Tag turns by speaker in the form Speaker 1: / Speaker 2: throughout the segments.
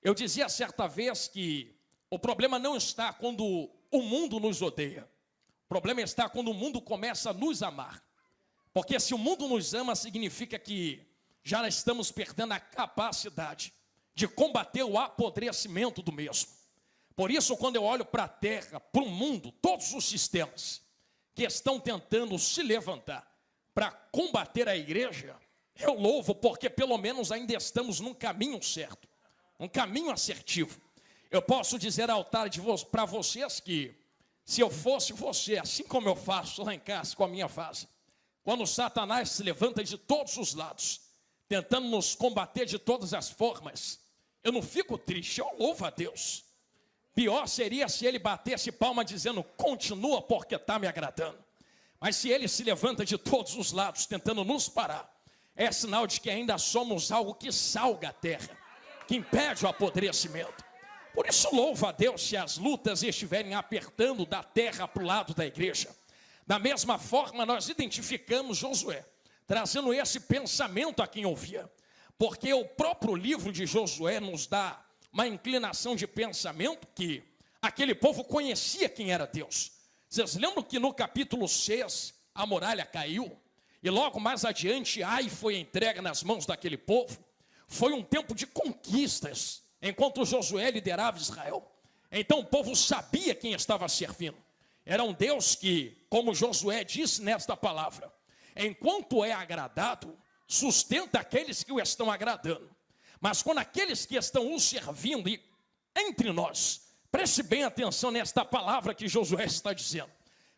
Speaker 1: Eu dizia certa vez que o problema não está quando o mundo nos odeia. O problema está quando o mundo começa a nos amar. Porque se o mundo nos ama, significa que já estamos perdendo a capacidade de combater o apodrecimento do mesmo. Por isso, quando eu olho para a terra, para o mundo, todos os sistemas que estão tentando se levantar para combater a igreja, eu louvo, porque pelo menos ainda estamos num caminho certo, um caminho assertivo. Eu posso dizer ao tarde para vocês que, se eu fosse você, assim como eu faço lá em casa com a minha fase, quando Satanás se levanta de todos os lados, tentando nos combater de todas as formas, eu não fico triste, eu louvo a Deus. Pior seria se ele batesse palma dizendo, continua porque está me agradando. Mas se ele se levanta de todos os lados tentando nos parar, é sinal de que ainda somos algo que salga a terra, que impede o apodrecimento. Por isso louvo a Deus se as lutas estiverem apertando da terra para o lado da igreja. Da mesma forma nós identificamos Josué, trazendo esse pensamento a quem ouvia. Porque o próprio livro de Josué nos dá uma inclinação de pensamento que aquele povo conhecia quem era Deus. Vocês lembram que no capítulo 6 a muralha caiu? E logo mais adiante Ai foi entregue nas mãos daquele povo. Foi um tempo de conquistas, enquanto Josué liderava Israel. Então o povo sabia quem estava servindo. Era um Deus que, como Josué disse nesta palavra, enquanto é agradado, sustenta aqueles que o estão agradando. Mas quando aqueles que estão o servindo, e entre nós, preste bem atenção nesta palavra que Josué está dizendo.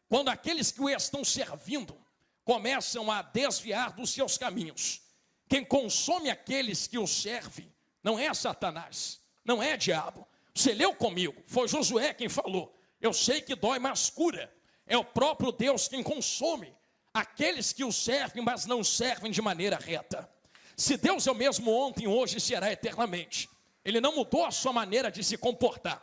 Speaker 1: Quando aqueles que o estão servindo começam a desviar dos seus caminhos, quem consome aqueles que o servem não é Satanás, não é diabo. Você leu comigo, foi Josué quem falou. Eu sei que dói, mas cura. É o próprio Deus quem consome aqueles que o servem, mas não servem de maneira reta. Se Deus é o mesmo ontem, hoje e será eternamente, Ele não mudou a sua maneira de se comportar.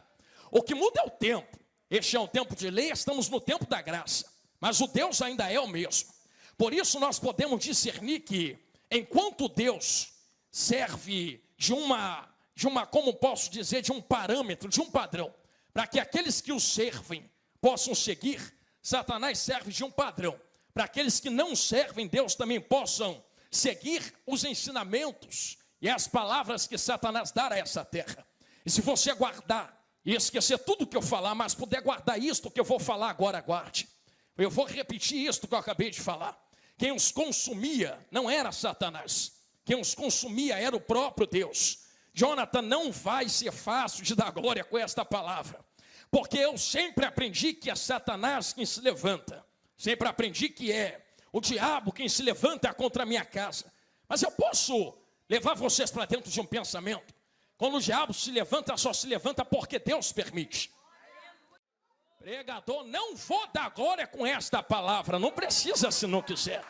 Speaker 1: O que muda é o tempo. Este é um tempo de lei, estamos no tempo da graça. Mas o Deus ainda é o mesmo. Por isso nós podemos discernir que, enquanto Deus serve de uma, como posso dizer, de um parâmetro, de um padrão, para que aqueles que o servem possam seguir, Satanás serve de um padrão, para aqueles que não servem Deus também possam seguir os ensinamentos e as palavras que Satanás dá a essa terra. E se você guardar e esquecer tudo que eu falar, mas puder guardar isto que eu vou falar agora, guarde. Eu vou repetir isto que eu acabei de falar. Quem os consumia não era Satanás. Quem os consumia era o próprio Deus. Jonathan, não vai ser fácil de dar glória com esta palavra, porque eu sempre aprendi que é Satanás quem se levanta. Sempre aprendi que é o diabo quem se levanta contra a minha casa. Mas eu posso levar vocês para dentro de um pensamento. Quando o diabo se levanta, só se levanta porque Deus permite. Pregador, não vou dar glória com esta palavra. Não precisa se não quiser.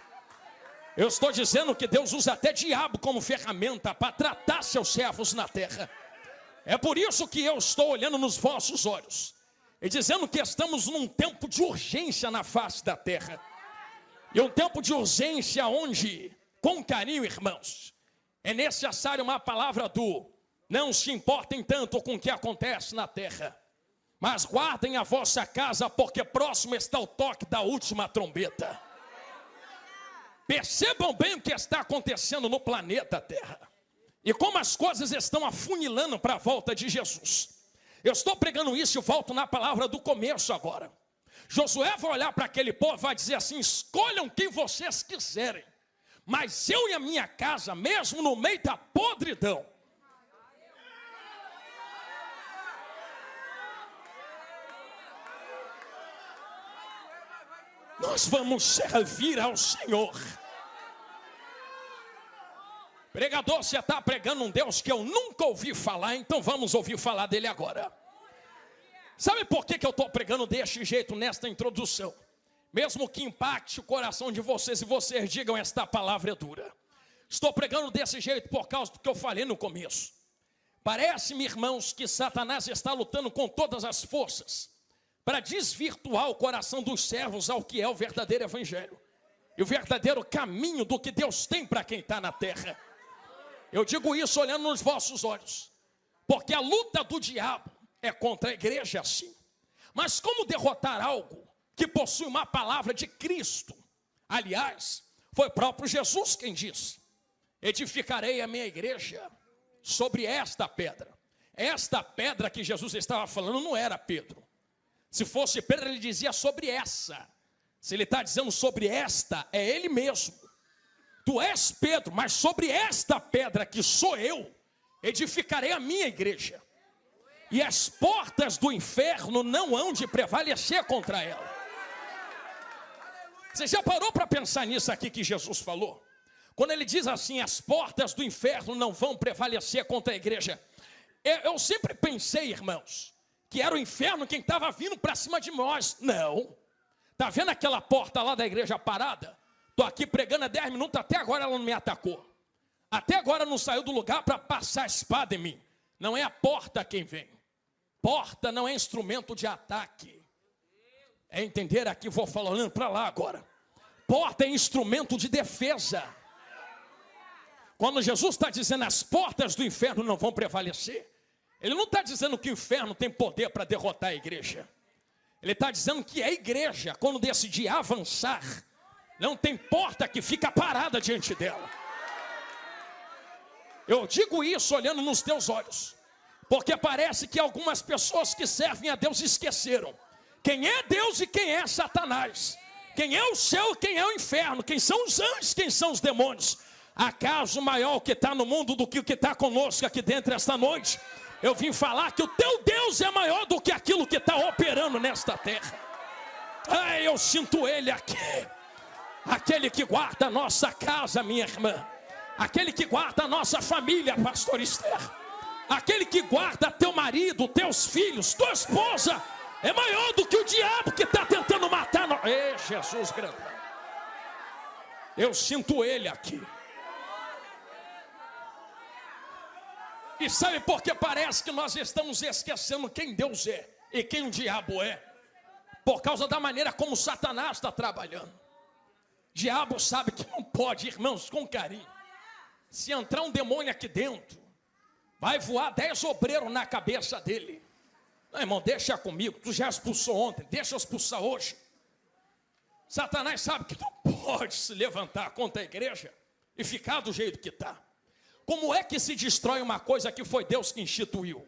Speaker 1: Eu estou dizendo que Deus usa até diabo como ferramenta para tratar seus servos na terra. É por isso que eu estou olhando nos vossos olhos e dizendo que estamos num tempo de urgência na face da terra. E um tempo de urgência onde, com carinho, irmãos, é necessário uma palavra do não se importem tanto com o que acontece na terra, mas guardem a vossa casa, porque próximo está o toque da última trombeta. Percebam bem o que está acontecendo no planeta Terra e como as coisas estão afunilando para a volta de Jesus. Eu estou pregando isso e volto na palavra do começo agora. Josué vai olhar para aquele povo e vai dizer assim: escolham quem vocês quiserem, mas eu e a minha casa, mesmo no meio da podridão, nós vamos servir ao Senhor. Pregador, você está pregando um Deus que eu nunca ouvi falar, então vamos ouvir falar dele agora. Sabe por que eu estou pregando deste jeito nesta introdução? Mesmo que impacte o coração de vocês e vocês digam esta palavra é dura. Estou pregando desse jeito por causa do que eu falei no começo. Parece-me, irmãos, que Satanás está lutando com todas as forças para desvirtuar o coração dos servos ao que é o verdadeiro evangelho e o verdadeiro caminho do que Deus tem para quem está na terra. Eu digo isso olhando nos vossos olhos, Porque a luta do diabo é contra a igreja, sim. Mas como derrotar algo que possui uma palavra de Cristo? Aliás, foi próprio Jesus quem disse: edificarei a minha igreja sobre esta pedra. Esta pedra que Jesus estava falando não era Pedro. Se fosse Pedro, ele dizia sobre essa. Se ele está dizendo sobre esta, é ele mesmo. Tu és Pedro, mas sobre esta pedra que sou eu, edificarei a minha igreja. E as portas do inferno não hão de prevalecer contra ela. Você já parou para pensar nisso aqui que Jesus falou? Quando ele diz assim, as portas do inferno não vão prevalecer contra a igreja. Eu sempre pensei, irmãos, que era o inferno quem estava vindo para cima de nós. Não. Está vendo aquela porta lá da igreja parada? Estou aqui pregando há 10 minutos, até agora ela não me atacou. Até agora não saiu do lugar para passar a espada em mim. Não é a porta quem vem. Porta não é instrumento de ataque. É entender aqui, vou falando para lá agora. Porta é instrumento de defesa. Quando Jesus está dizendo as portas do inferno não vão prevalecer, ele não está dizendo que o inferno tem poder para derrotar a igreja. Ele está dizendo que a igreja, quando decidir avançar, não tem porta que fica parada diante dela. Eu digo isso olhando nos teus olhos, porque parece que algumas pessoas que servem a Deus esqueceram quem é Deus e quem é Satanás, quem é o céu e quem é o inferno, quem são os anjos, quem são os demônios. Acaso maior o que está no mundo do que o que está conosco aqui dentro esta noite? Eu vim falar que o teu Deus é maior do que aquilo que está operando nesta terra. Ai, eu sinto ele aqui. Aquele que guarda a nossa casa, minha irmã. Aquele que guarda a nossa família, pastor Esther. Aquele que guarda teu marido, teus filhos, tua esposa. É maior do que o diabo que está tentando matar nós. Ei, Jesus grande. Eu sinto ele aqui. E sabe por que parece que nós estamos esquecendo quem Deus é e quem o diabo é? Por causa da maneira como Satanás está trabalhando. O diabo sabe que não pode, irmãos, com carinho. Se entrar um demônio aqui dentro, vai voar 10 obreiros na cabeça dele. Não, irmão, deixa comigo, tu já expulsou ontem, deixa eu expulsar hoje. Satanás sabe que não pode se levantar contra a igreja e ficar do jeito que está. Como é que se destrói uma coisa que foi Deus que instituiu?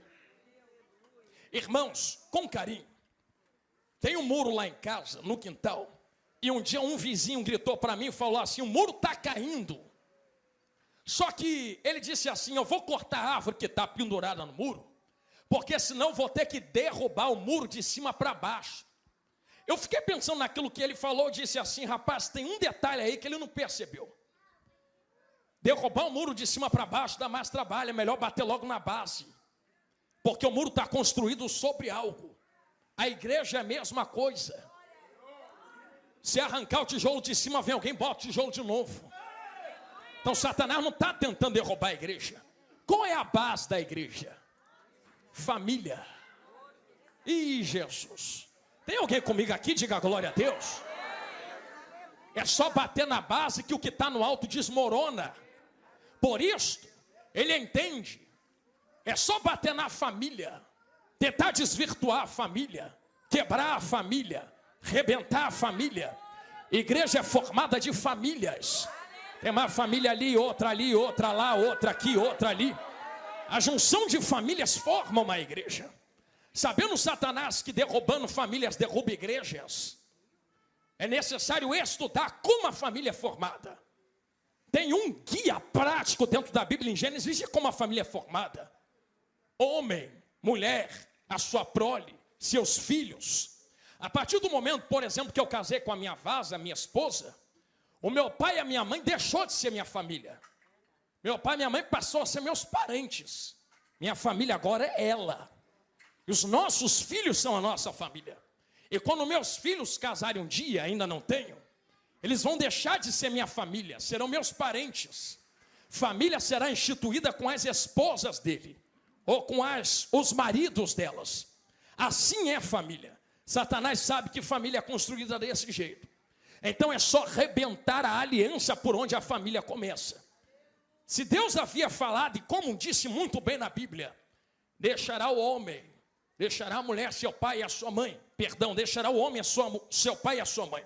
Speaker 1: Irmãos, com carinho. Tem um muro lá em casa, no quintal. E um dia um vizinho gritou para mim e falou assim, o muro está caindo. Só que ele disse assim, eu vou cortar a árvore que está pendurada no muro, porque senão vou ter que derrubar o muro de cima para baixo. Eu fiquei pensando naquilo que ele falou, disse assim, rapaz, tem um detalhe aí que ele não percebeu. Derrubar o muro de cima para baixo dá mais trabalho, é melhor bater logo na base. Porque o muro está construído sobre algo. A igreja é a mesma coisa. Se arrancar o tijolo de cima, vem alguém, bota o tijolo de novo. Então Satanás não está tentando derrubar a igreja. Qual é a base da igreja? Família. Ih, Jesus. Tem alguém comigo aqui? Diga glória a Deus. É só bater na base que o que está no alto desmorona. Por isso, ele entende. É só bater na família. Tentar desvirtuar a família. Quebrar a família. Rebentar a família. Igreja é formada de famílias. Tem uma família ali, outra lá, outra aqui, outra ali. A junção de famílias forma uma igreja. Sabendo Satanás que derrubando famílias derruba igrejas, é necessário estudar como a família é formada. Tem um guia prático dentro da Bíblia em Gênesis de como a família é formada. Homem, mulher, a sua prole, seus filhos. A partir do momento, por exemplo, que eu casei com a minha vaza, a minha esposa, o meu pai e a minha mãe deixou de ser minha família. Meu pai e minha mãe passou a ser meus parentes. Minha família agora é ela. E os nossos filhos são a nossa família. E quando meus filhos casarem um dia, ainda não tenho, eles vão deixar de ser minha família, serão meus parentes. Família será instituída com as esposas dele, ou com os maridos delas. Assim é família. Satanás sabe que família é construída desse jeito. Então é só rebentar a aliança por onde a família começa. Se Deus havia falado, e como disse muito bem na Bíblia, deixará o homem, deixará a mulher seu pai e a sua mãe. Perdão, deixará o homem seu pai e a sua mãe.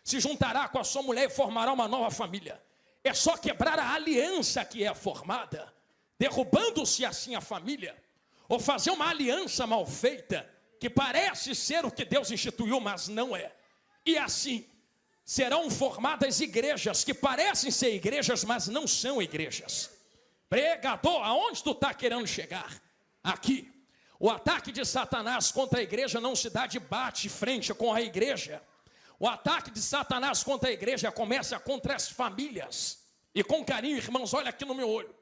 Speaker 1: Se juntará com a sua mulher e formará uma nova família. É só quebrar a aliança que é formada, derrubando-se assim a família, ou fazer uma aliança mal feita, que parece ser o que Deus instituiu, mas não é. E assim serão formadas igrejas que parecem ser igrejas, mas não são igrejas. Pregador, aonde tu está querendo chegar? Aqui. O ataque de Satanás contra a igreja não se dá de bate-frente com a igreja. O ataque de Satanás contra a igreja começa contra as famílias. E com carinho, irmãos, olha aqui no meu olho.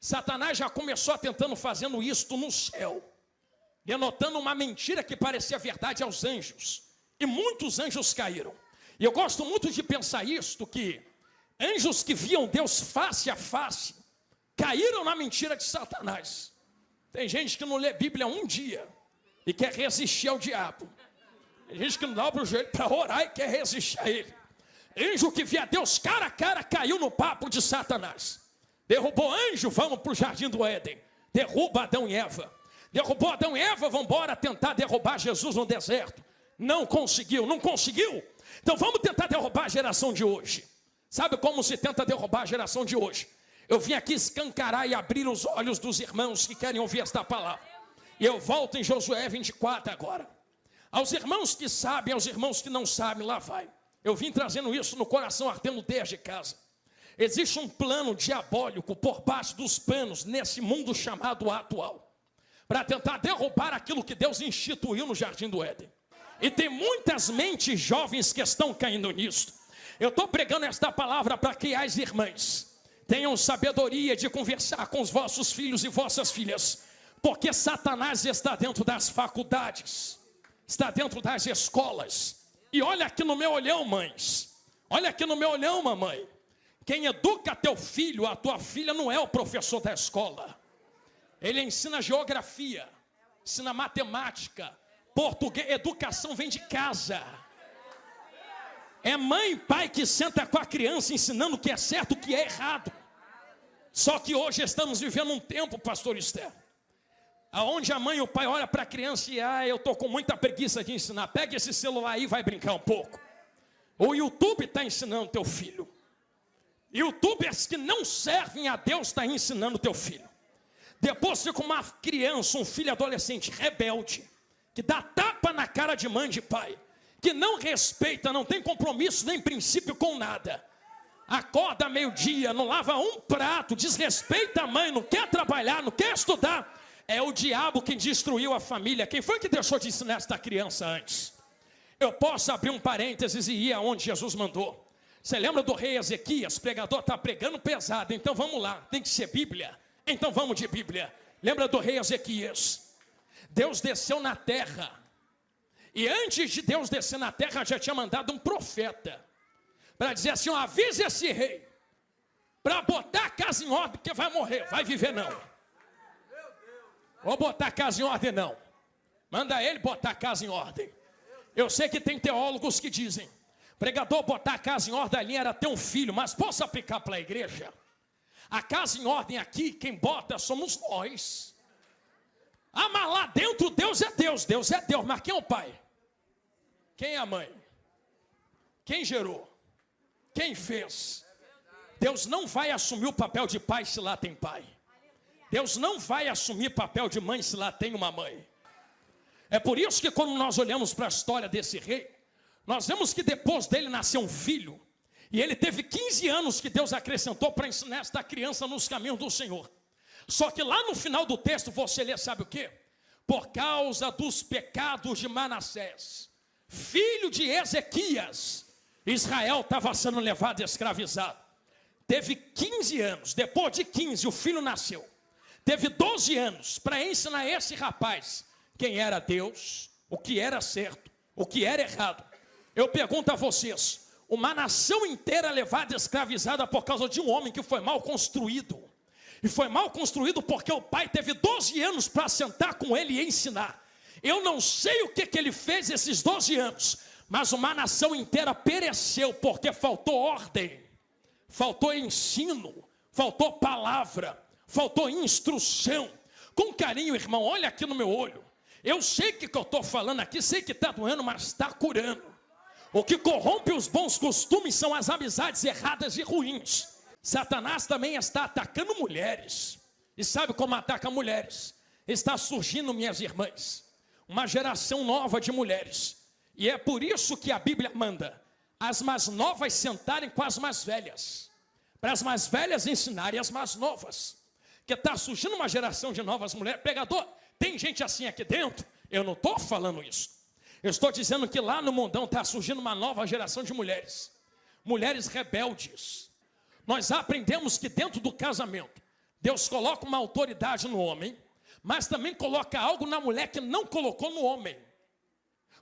Speaker 1: Satanás já começou tentando fazendo isto no céu, denotando uma mentira que parecia verdade aos anjos. E muitos anjos caíram. E eu gosto muito de pensar isto, que anjos que viam Deus face a face, caíram na mentira de Satanás. Tem gente que não lê Bíblia um dia e quer resistir ao diabo. Tem gente que não dobra o joelho para orar e quer resistir a ele. Anjo que via Deus cara a cara caiu no papo de Satanás. Derrubou anjo, vamos para o jardim do Éden. Derruba Adão e Eva. Derrubou Adão e Eva, vamos embora tentar derrubar Jesus no deserto. Não conseguiu, não conseguiu. Então vamos tentar derrubar a geração de hoje. Sabe como se tenta derrubar a geração de hoje? Eu vim aqui escancarar e abrir os olhos dos irmãos que querem ouvir esta palavra. E eu volto em Josué 24 agora. Aos irmãos que sabem, aos irmãos que não sabem, lá vai. Eu vim trazendo isso no coração ardendo desde casa. Existe um plano diabólico por baixo dos panos nesse mundo chamado atual, para tentar derrubar aquilo que Deus instituiu no jardim do Éden. E tem muitas mentes jovens que estão caindo nisso. Eu estou pregando esta palavra para que as irmãs tenham sabedoria de conversar com os vossos filhos e vossas filhas, porque Satanás está dentro das faculdades, está dentro das escolas. E olha aqui no meu olhão, mães, olha aqui no meu olhão, mamãe. Quem educa teu filho, a tua filha, não é o professor da escola. Ele ensina geografia, ensina matemática, português. Educação vem de casa. É mãe e pai que senta com a criança ensinando o que é certo e o que é errado. Só que hoje estamos vivendo um tempo, pastor Esther, aonde a mãe e o pai olham para a criança e eu estou com muita preguiça de ensinar. Pega esse celular aí e vai brincar um pouco. O YouTube está ensinando teu filho. YouTubers que não servem a Deus estão ensinando teu filho. Depois fica uma criança, um filho adolescente rebelde, que dá tapa na cara de mãe e de pai, que não respeita, não tem compromisso nem princípio com nada. Acorda meio-dia, não lava um prato, desrespeita a mãe, não quer trabalhar, não quer estudar. É o diabo quem destruiu a família. Quem foi que deixou de ensinar esta criança antes? Eu posso abrir um parênteses e ir aonde Jesus mandou. Você lembra do rei Ezequias? O pregador está pregando pesado, então vamos lá, tem que ser Bíblia. Então vamos de Bíblia. Lembra do rei Ezequias? Deus desceu na terra. E antes de Deus descer na terra, já tinha mandado um profeta para dizer assim, avise esse rei para botar a casa em ordem, porque vai morrer, vai viver não. Vou botar a casa em ordem não. Manda ele botar a casa em ordem. Eu sei que tem teólogos que dizem, pregador, botar a casa em ordem ali era ter um filho, mas posso aplicar para a igreja? A casa em ordem aqui, quem bota somos nós. Ah, mas lá dentro Deus é Deus, Deus é Deus, mas quem é o pai? Quem é a mãe? Quem gerou? Quem fez? Deus não vai assumir o papel de pai se lá tem pai. Deus não vai assumir papel de mãe se lá tem uma mãe. É por isso que quando nós olhamos para a história desse rei, nós vemos que depois dele nasceu um filho. E ele teve 15 anos que Deus acrescentou para ensinar esta criança nos caminhos do Senhor. Só que lá no final do texto você lê, sabe o quê? Por causa dos pecados de Manassés, filho de Ezequias, Israel estava sendo levado escravizado. Teve 15 anos, depois de 15 o filho nasceu. Teve 12 anos para ensinar esse rapaz quem era Deus, o que era certo, o que era errado. Eu pergunto a vocês, uma nação inteira levada escravizada por causa de um homem que foi mal construído. E foi mal construído porque o pai teve 12 anos para sentar com ele e ensinar. Eu não sei o que ele fez esses 12 anos, mas uma nação inteira pereceu porque faltou ordem, faltou ensino, faltou palavra, faltou instrução. com carinho, irmão, olha aqui no meu olho. Eu sei que eu estou falando aqui, sei que está doendo, mas está curando. O que corrompe os bons costumes são as amizades erradas e ruins. Satanás também está atacando mulheres. E sabe como ataca mulheres? Está surgindo, minhas irmãs, uma geração nova de mulheres. E é por isso que a Bíblia manda as mais novas sentarem com as mais velhas, para as mais velhas ensinarem as mais novas. Que está surgindo uma geração de novas mulheres. Pregador, tem gente assim aqui dentro? Eu não estou falando isso. Eu estou dizendo que lá no mundão está surgindo uma nova geração de mulheres. Mulheres rebeldes. Nós aprendemos que dentro do casamento, Deus coloca uma autoridade no homem, mas também coloca algo na mulher que não colocou no homem.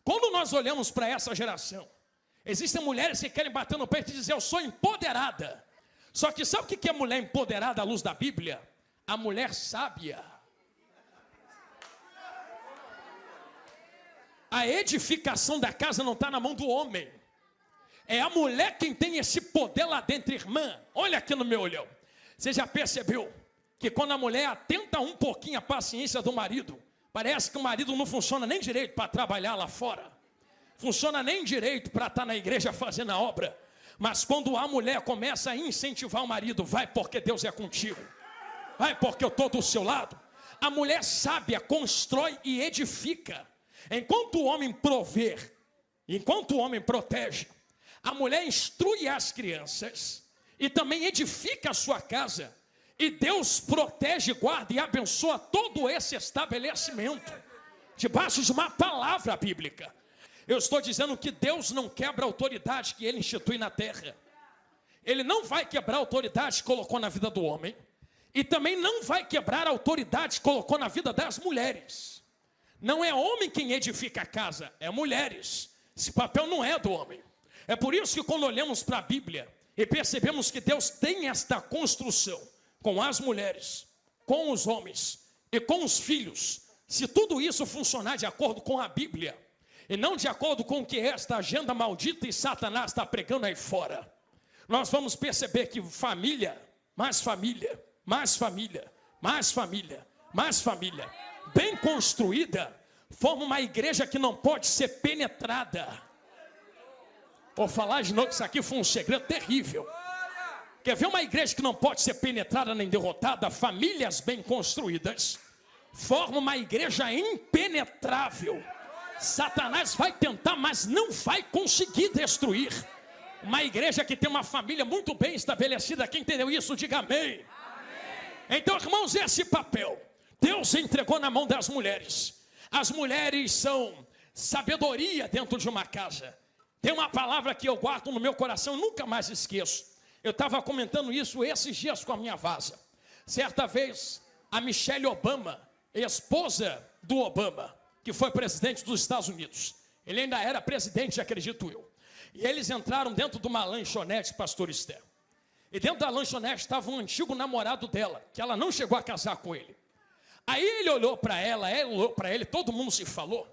Speaker 1: Quando nós olhamos para essa geração, existem mulheres que querem bater no peito e dizer, eu sou empoderada. Só que sabe o que é mulher empoderada à luz da Bíblia? A mulher sábia. A edificação da casa não está na mão do homem. É a mulher quem tem esse poder lá dentro, irmã. Olha aqui no meu olhão. Você já percebeu que quando a mulher atenta um pouquinho a paciência do marido, parece que o marido não funciona nem direito para trabalhar lá fora. Funciona nem direito para estar na igreja fazendo a obra. Mas quando a mulher começa a incentivar o marido, vai porque Deus é contigo. Vai porque eu estou do seu lado. A mulher sábia constrói e edifica. Enquanto o homem prover, enquanto o homem protege, a mulher instrui as crianças e também edifica a sua casa. E Deus protege, guarda e abençoa todo esse estabelecimento, debaixo de uma palavra bíblica. Eu estou dizendo que Deus não quebra a autoridade que Ele institui na terra. Ele não vai quebrar a autoridade que colocou na vida do homem. E também não vai quebrar a autoridade que colocou na vida das mulheres. Não é homem quem edifica a casa, é mulheres. Esse papel não é do homem. É por isso que quando olhamos para a Bíblia e percebemos que Deus tem esta construção com as mulheres, com os homens e com os filhos, se tudo isso funcionar de acordo com a Bíblia e não de acordo com o que esta agenda maldita e Satanás está pregando aí fora, nós vamos perceber que família, mais família, mais família, mais família, mais família, bem construída, forma uma igreja que não pode ser penetrada. Vou falar de novo que isso aqui foi um segredo terrível. Quer ver uma igreja que não pode ser penetrada nem derrotada? Famílias bem construídas formam uma igreja impenetrável. Satanás vai tentar, mas não vai conseguir destruir. Uma igreja que tem uma família muito bem estabelecida. Quem entendeu isso, diga amém. Então, irmãos, esse papel Deus entregou na mão das mulheres. As mulheres são sabedoria dentro de uma casa. Tem uma palavra que eu guardo no meu coração, nunca mais esqueço. Eu estava comentando isso esses dias com a minha vaza. Certa vez, a Michelle Obama, esposa do Obama, que foi presidente dos Estados Unidos. Ele ainda era presidente, acredito eu. E eles entraram dentro de uma lanchonete, pastor Esther. E dentro da lanchonete estava um antigo namorado dela, que ela não chegou a casar com ele. Aí ele olhou para ela olhou para ele, todo mundo se falou.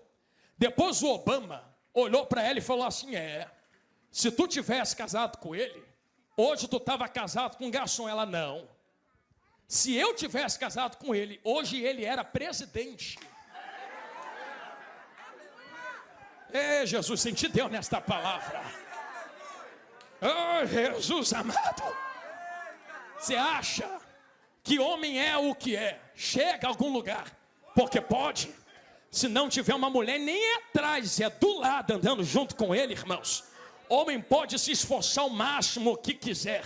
Speaker 1: Depois o Obama olhou para ela e falou assim, se tu tivesse casado com ele, hoje tu estava casado com um garçom. Ela, não. Se eu tivesse casado com ele, hoje ele era presidente. Jesus, senti Deus nesta palavra. Oh, Jesus amado. Você acha que homem é o que é? Chega a algum lugar, porque pode. Se não tiver uma mulher, nem é atrás, é do lado, andando junto com ele, irmãos. Homem pode se esforçar o máximo que quiser.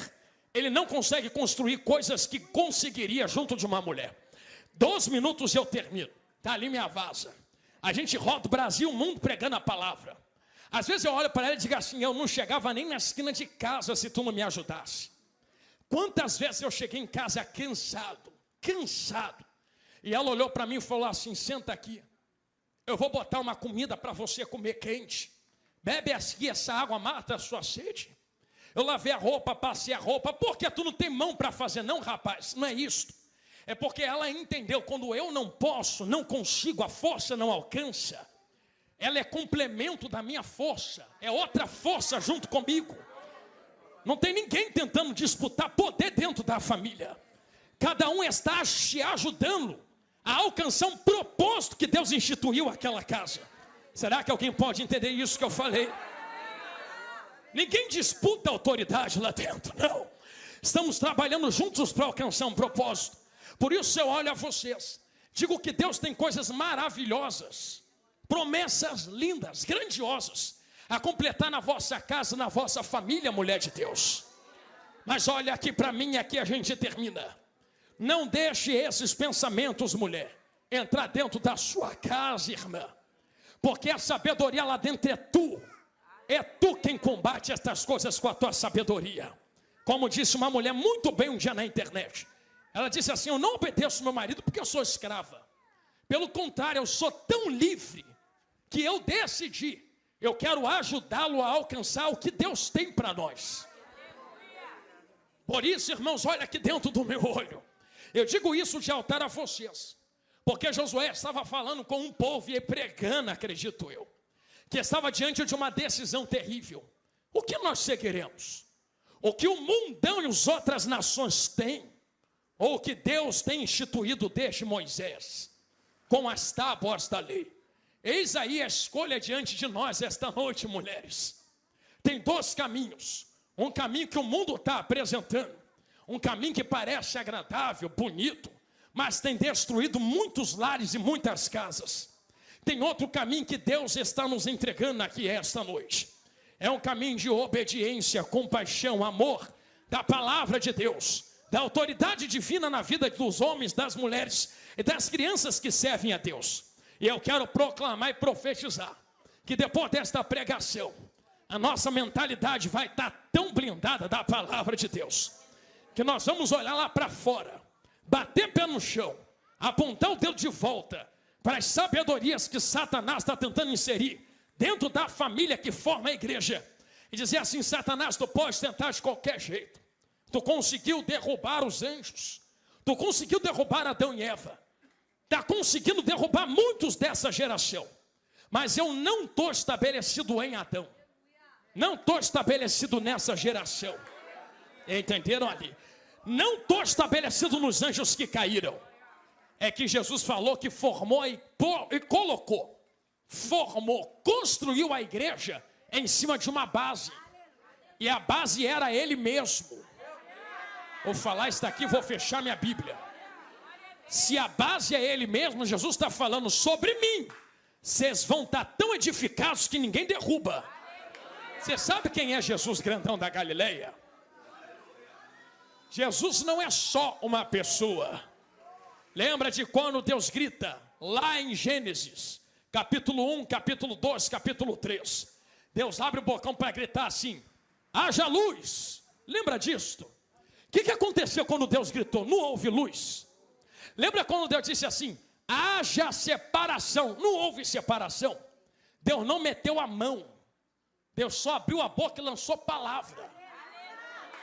Speaker 1: Ele não consegue construir coisas que conseguiria junto de uma mulher. 12 minutos e eu termino. Está ali minha vaza. A gente roda o Brasil, o mundo pregando a palavra. Às vezes eu olho para ela e digo assim, eu não chegava nem na esquina de casa se tu não me ajudasse. Quantas vezes eu cheguei em casa cansado. E ela olhou para mim e falou assim, senta aqui. Eu vou botar uma comida para você comer quente. Bebe aqui essa água, mata a sua sede. Eu lavei a roupa, passei a roupa. Por que tu não tem mão para fazer? Não, rapaz, não é isso. É porque ela entendeu, quando eu não posso, não consigo, a força não alcança. Ela é complemento da minha força. É outra força junto comigo. Não tem ninguém tentando disputar poder dentro da família. Cada um está se ajudando a alcançar um propósito que Deus instituiu aquela casa. Será que alguém pode entender isso que eu falei? Ninguém disputa a autoridade lá dentro, não. Estamos trabalhando juntos para alcançar um propósito. Por isso eu olho a vocês, digo que Deus tem coisas maravilhosas, promessas lindas, grandiosas, a completar na vossa casa, na vossa família, mulher de Deus. Mas olha aqui para mim, aqui a gente termina. Não deixe esses pensamentos, mulher, entrar dentro da sua casa, irmã. Porque a sabedoria lá dentro é tu. É tu quem combate estas coisas com a tua sabedoria. Como disse uma mulher muito bem um dia na internet. Ela disse assim: eu não obedeço meu marido porque eu sou escrava. Pelo contrário, eu sou tão livre que eu decidi. Eu quero ajudá-lo a alcançar o que Deus tem para nós. Por isso, irmãos, olha aqui dentro do meu olho. Eu digo isso de altar a vocês. Porque Josué estava falando com um povo e pregando, acredito eu, que estava diante de uma decisão terrível. O que nós seguiremos? O que o mundão e as outras nações têm? Ou o que Deus tem instituído desde Moisés, com as tábuas da lei? Eis aí a escolha diante de nós esta noite, mulheres. Tem dois caminhos. Um caminho que o mundo está apresentando. Um caminho que parece agradável, bonito, mas tem destruído muitos lares e muitas casas. Tem outro caminho que Deus está nos entregando aqui esta noite. É um caminho de obediência, compaixão, amor, da palavra de Deus, da autoridade divina na vida dos homens, das mulheres e das crianças que servem a Deus. E eu quero proclamar e profetizar que depois desta pregação, a nossa mentalidade vai estar tão blindada da palavra de Deus, que nós vamos olhar lá para fora, bater pé no chão, apontar o dedo de volta para as sabedorias que Satanás está tentando inserir dentro da família que forma a igreja, e dizer assim: Satanás, tu pode tentar de qualquer jeito, tu conseguiu derrubar os anjos, tu conseguiu derrubar Adão e Eva, está conseguindo derrubar muitos dessa geração, mas eu não estou estabelecido em Adão, não estou estabelecido nessa geração. Entenderam ali? Não estou estabelecido nos anjos que caíram. É que Jesus falou que formou e colocou, formou, construiu a igreja em cima de uma base. E a base era Ele mesmo. Vou falar isso daqui, vou fechar minha Bíblia. Se a base é Ele mesmo, Jesus está falando sobre mim. Vocês vão estar tão edificados que ninguém derruba. Você sabe quem é Jesus grandão da Galileia? Jesus não é só uma pessoa. Lembra de quando Deus grita lá em Gênesis, capítulo 1, capítulo 2, capítulo 3. Deus abre o bocão para gritar assim: haja luz. Lembra disto? O que aconteceu quando Deus gritou? Não houve luz. Lembra quando Deus disse assim: haja separação? Não houve separação. Deus não meteu a mão. Deus só abriu a boca e lançou palavra.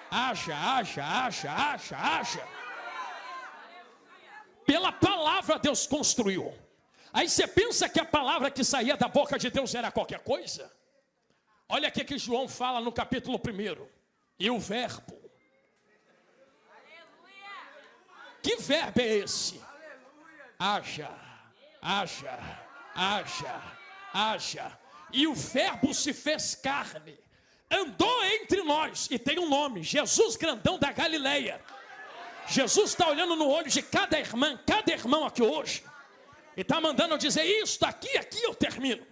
Speaker 1: Haja, haja, haja, haja, haja. Pela palavra Deus construiu. Aí você pensa que a palavra que saía da boca de Deus era qualquer coisa? Olha aqui que João fala no capítulo 1. E o verbo. Que verbo é esse? Haja, haja, haja, haja. E o verbo se fez carne, andou entre nós, e tem um nome: Jesus grandão da Galileia. Jesus está olhando no olho de cada irmã, cada irmão aqui hoje, e está mandando eu dizer isto aqui eu termino.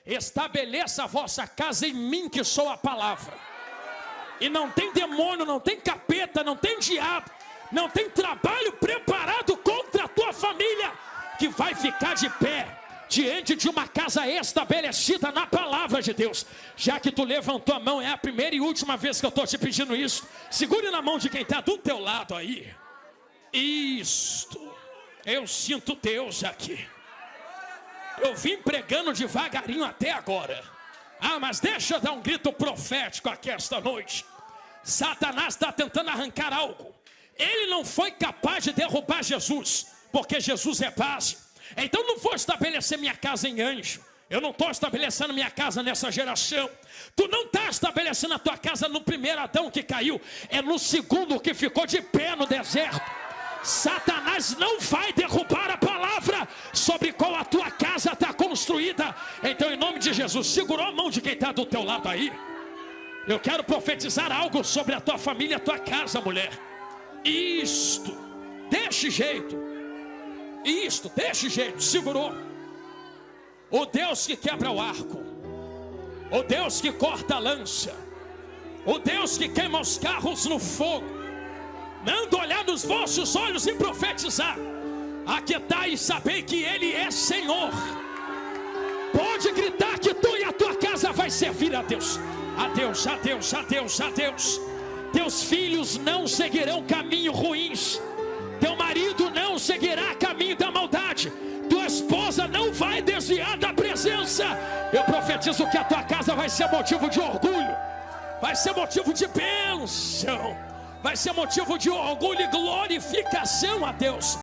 Speaker 1: Estabeleça a vossa casa em mim, que sou a palavra. E não tem demônio, não tem capeta, não tem diabo, não tem trabalho preparado contra a tua família que vai ficar de pé diante de uma casa estabelecida na palavra de Deus. Já que tu levantou a mão, é a primeira e última vez que eu estou te pedindo isso. Segure na mão de quem está do teu lado aí. Isto, eu sinto Deus aqui. Eu vim pregando devagarinho até agora. Mas deixa eu dar um grito profético aqui esta noite. Satanás está tentando arrancar algo. Ele não foi capaz de derrubar Jesus, porque Jesus é base. Então não vou estabelecer minha casa em anjo. Eu não estou estabelecendo minha casa nessa geração. Tu não está estabelecendo a tua casa no primeiro Adão que caiu. É no segundo que ficou de pé no deserto. Satanás não vai derrubar a palavra. sobre qual a tua casa está construída. Então, em nome de Jesus, segurou a mão de quem está do teu lado aí. Eu quero profetizar algo sobre a tua família, a tua casa, mulher. Isto, deste jeito. Isto, deste jeito, segurou. O Deus que quebra o arco, o Deus que corta a lança, o Deus que queima os carros no fogo, manda olhar nos vossos olhos e profetizar. Aquietai e sabei que Ele é Senhor. Pode gritar que tu e a tua casa vai servir a Deus. A Deus, a Deus, a Deus, a Deus. Teus filhos não seguirão caminhos ruins. Teu marido não seguirá caminho da maldade. Tua esposa não vai desviar da presença. Eu profetizo que a tua casa vai ser motivo de orgulho, vai ser motivo de bênção, vai ser motivo de orgulho e glorificação a Deus.